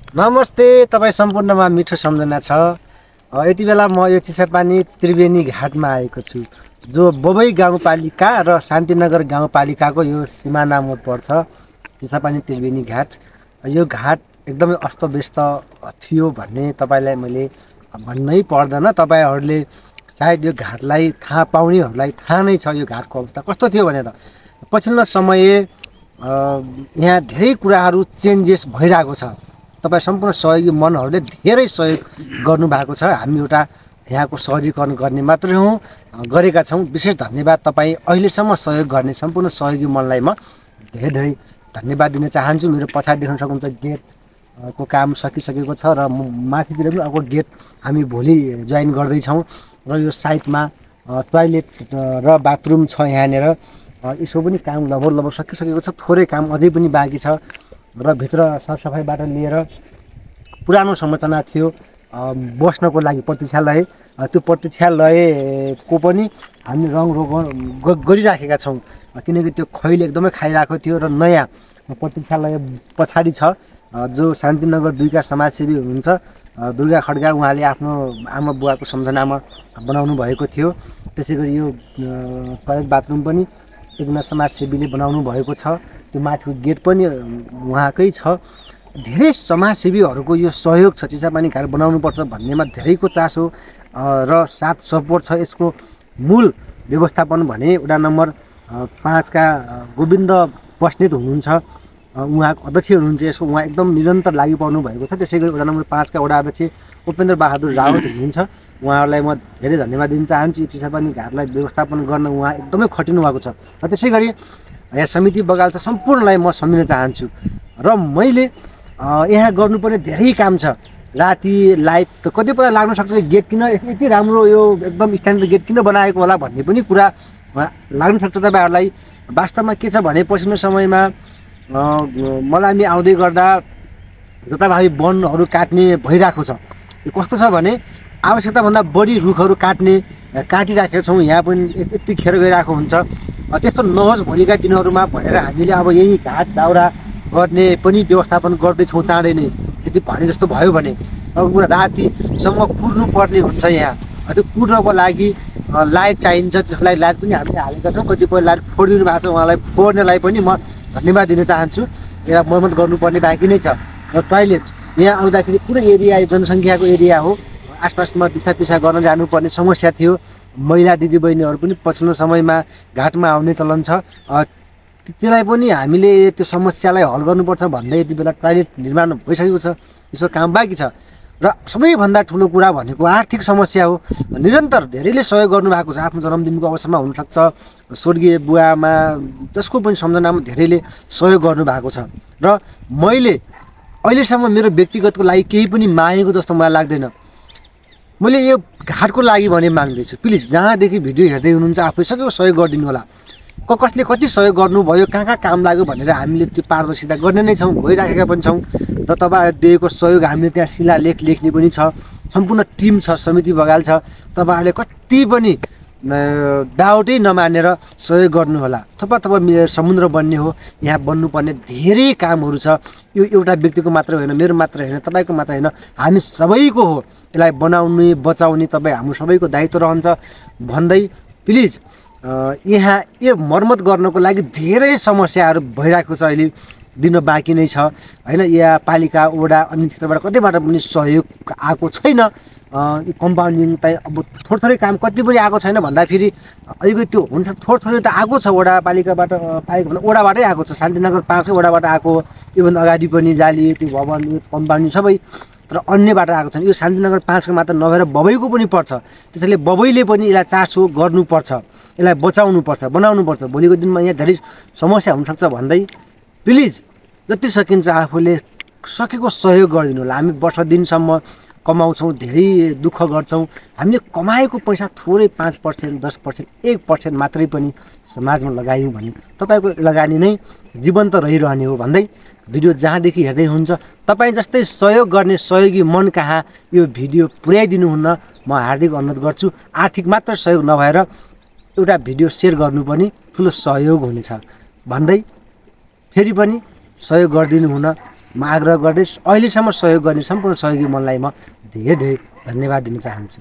नमस्ते तपाईँ सम्पूर्णमा मिठो सम्झना छ। यति बेला म यो चिसापानी त्रिवेणी घाटमा आएको छु, जो बबई गाउँपालिका र शान्तिनगर गाउँपालिकाको यो सिमानामा पर्छ। चिसापानी त्रिवेणी घाट, यो घाट एकदमै अस्तव्यस्त थियो भन्ने तपाईँलाई मैले भन्नै पर्दैन। तपाईँहरूले सायद यो घाटलाई थाहा पाउनेहरूलाई थाहा नै छ यो घाटको अवस्था कस्तो थियो भनेर। पछिल्लो समय यहाँ धेरै कुराहरू चेन्जेस भइरहेको छ। तपाईँ सम्पूर्ण सहयोगी मनहरूले धेरै सहयोग गर्नुभएको छ। हामी एउटा यहाँको सहजीकरण गर्ने मात्रै हौँ, गरेका छौँ। विशेष धन्यवाद तपाईँ अहिलेसम्म सहयोग गर्ने सम्पूर्ण सहयोगी मनलाई म धेरै धेरै धन्यवाद दिन चाहन्छु। मेरो पछाडि देख्न सक्नुहुन्छ गेटको काम सकिसकेको छ र माथितिर पनि अर्को गेट हामी भोलि जोइन गर्दैछौँ। र यो साइडमा टोयलेट र बाथरुम छ यहाँनिर, यसो पनि काम लगभग सकिसकेको छ। थोरै काम अझै पनि बाँकी छ र भित्र सरसफाइबाट लिएर पुरानो संरचना थियो बस्नको लागि प्रतीक्षालय, त्यो प्रतीक्षालयको पनि हामी रङरोगन गरिराखेका छौँ, किनकि त्यो खैले एकदमै खाइरहेको थियो। र नयाँ प्रतीक्षालय पछाडि छ, जो शान्तिनगर 2 का समाजसेवी हुनुहुन्छ दुर्गा खड्गा, उहाँले आफ्नो आमा बुवाको सम्झनामा बनाउनु भएको थियो। त्यसै गरी यो टोयलेट बाथरुम पनि एकजना समाजसेवीले बनाउनु भएको छ। त्यो माथिको गेट पनि उहाँकै छ। धेरै समाजसेवीहरूको यो सहयोग छ। चिसापानी घाट बनाउनुपर्छ भन्नेमा धेरैको चासो र साथ सपोर्ट छ। यसको मूल व्यवस्थापन भने वडा नम्बर 5 का गोविन्द बस्नेत हुनुहुन्छ, उहाँको अध्यक्ष हुनुहुन्छ। यसको उहाँ एकदम निरन्तर लागि पर्नु भएको छ। त्यसै गरी वडा नम्बर 5 का वडा अध्यक्ष उपेन्द्र बहादुर रावत हुनुहुन्छ, उहाँहरूलाई म धेरै धन्यवाद दिन चाहन्छु। चिसापानी घाटलाई व्यवस्थापन गर्न उहाँ एकदमै खटिनु भएको छ। र त्यसै गरी यहाँ समिति बगाल छ, सम्पूर्णलाई म सम्झिन चाहन्छु। र मैले यहाँ गर्नुपर्ने धेरै काम छ। राति लाइट त कतिपय लाग्न सक्छ, गेट किन यति राम्रो यो एकदम स्ट्यान्डर्ड गेट किन बनाएको होला भन्ने पनि कुरा लाग्न सक्छ तपाईँहरूलाई। वास्तवमा के छ भने पछिल्लो समयमा मलामी आउँदै गर्दा जताभावी वनहरू काट्ने भइरहेको छ। यो कस्तो छ भने आवश्यकताभन्दा बढी रुखहरू काटिराखेका छौँ। यहाँ पनि यति खेर गइरहेको हुन्छ। त्यस्तो नहोस् भोलिका दिनहरूमा भनेर हामीले अब यही घाट दाउरा गर्ने पनि व्यवस्थापन गर्दैछौँ चाँडै नै। यदि भने जस्तो भयो भने अब पुरा रातिसम्म कुर्नु पर्ने हुन्छ। यहाँ त्यो कुर्नको लागि लाइट चाहिन्छ, त्यसलाई लाइट पनि हामीले हालेका छौँ। कतिपय लाइट फोडिदिनु भएको छ, उहाँलाई फोड्नेलाई पनि म धन्यवाद दिन चाहन्छु। यसलाई मर्मत गर्नुपर्ने बाँकी नै छ। र टोयलेट यहाँ आउँदाखेरि पुरै एरिया जनसङ्ख्याको एरिया हो, आसपासमा दिसा पिसा गर्न जानुपर्ने समस्या थियो। महिला दिदीबहिनीहरू पनि पछिल्लो समयमा घाटमा आउने चलन छ। त्यसलाई पनि हामीले त्यो समस्यालाई हल गर्नुपर्छ भन्दै यति बेला टोयलेट निर्माण भइसकेको छ, यसको काम बाँकी छ। र सबैभन्दा ठुलो कुरा भनेको आर्थिक समस्या हो। निरन्तर धेरैले सहयोग गर्नुभएको छ। आफ्नो जन्मदिनको अवसरमा हुनसक्छ, स्वर्गीय बुवामा जसको पनि सम्झनामा धेरैले सहयोग गर्नुभएको छ। र मैले अहिलेसम्म मेरो व्यक्तिगतको लागि केही पनि मागेको जस्तो मलाई लाग्दैन। मैले यो घाटको लागि भने माग्दैछु, प्लिज जहाँदेखि भिडियो हेर्दै हुनुहुन्छ आफै सबैको सहयोग गरिदिनु होला। कसले कति सहयोग गर्नुभयो, कहाँ काम लाग्यो भनेर हामीले त्यो पारदर्शिता गर्ने नै छौँ, भइराखेका पनि छौँ। र तपाईँहरूले दिएको सहयोग हामीले त्यहाँ शिलालेख लेख्ने पनि छ, सम्पूर्ण टिम छ, समिति बगाल छ। तपाईँहरूले कति पनि डाउटै नमानेर सहयोग गर्नुहोला। थपा मिलेर समुद्र बन्ने हो। यहाँ बन्नुपर्ने धेरै कामहरू छ। यो एउटा व्यक्तिको मात्र होइन, मेरो मात्र होइन, तपाईँको मात्र होइन, हामी सबैको हो। यसलाई बनाउने बचाउने तपाईँ हाम्रो सबैको दायित्व रहन्छ भन्दै प्लिज यहाँ यो मर्मत गर्नको लागि धेरै समस्याहरू भइरहेको छ। अहिले दिन बाँकी नै छ होइन। यहाँ पालिका वडा अन्य क्षेत्रबाट कतैबाट पनि सहयोग आएको छैन। कम्पाउन्डिङ त अब थोरै काम कति पनि आएको छैन भन्दाखेरि अलिकति त्यो हुन्छ, थोरै त आएको छ वडापालिकाबाट, वडाबाटै आएको छ। शान्तिनगर 5 वडाबाट आएको, योभन्दा अगाडि पनि जाली त्यो भवन यो कम्पाउन्डिङ सबै तर अन्यबाट आएको छन्। यो शान्तिनगर 5 को मात्र नभएर बबईको पनि पर्छ। त्यसैले बबईले पनि यसलाई चासो गर्नुपर्छ, यसलाई बचाउनुपर्छ, बनाउनुपर्छ। भोलिको दिनमा यहाँ धेरै समस्या हुनसक्छ भन्दै प्लिज जति सकिन्छ आफूले सकेको सहयोग गरिदिनु होला। हामी वर्ष दिनसम्म कमाउँछौँ, धेरै दुःख गर्छौँ। हामीले कमाएको पैसा थोरै 5%, 10%, 1% मात्रै पनि समाजमा लगायौँ भने तपाईँको लगानी नै जीवन्त रहिरहने हो भन्दै भिडियो जहाँदेखि हेर्दै हुन्छ तपाईँ जस्तै सहयोग गर्ने सहयोगी मन कहाँ यो भिडियो पुर्याइदिनुहुन्न म हार्दिक अनुरोध गर्छु। आर्थिक मात्र सहयोग नभएर एउटा भिडियो सेयर गर्नु पनि ठुलो सहयोग हुनेछ भन्दै फेरि पनि सहयोग गरिदिनु हुन म आग्रह गर्दै अहिलेसम्म सहयोग गर्ने सम्पूर्ण सहयोगी मनलाई म धेरै धेरै धन्यवाद दिन चाहन्छु।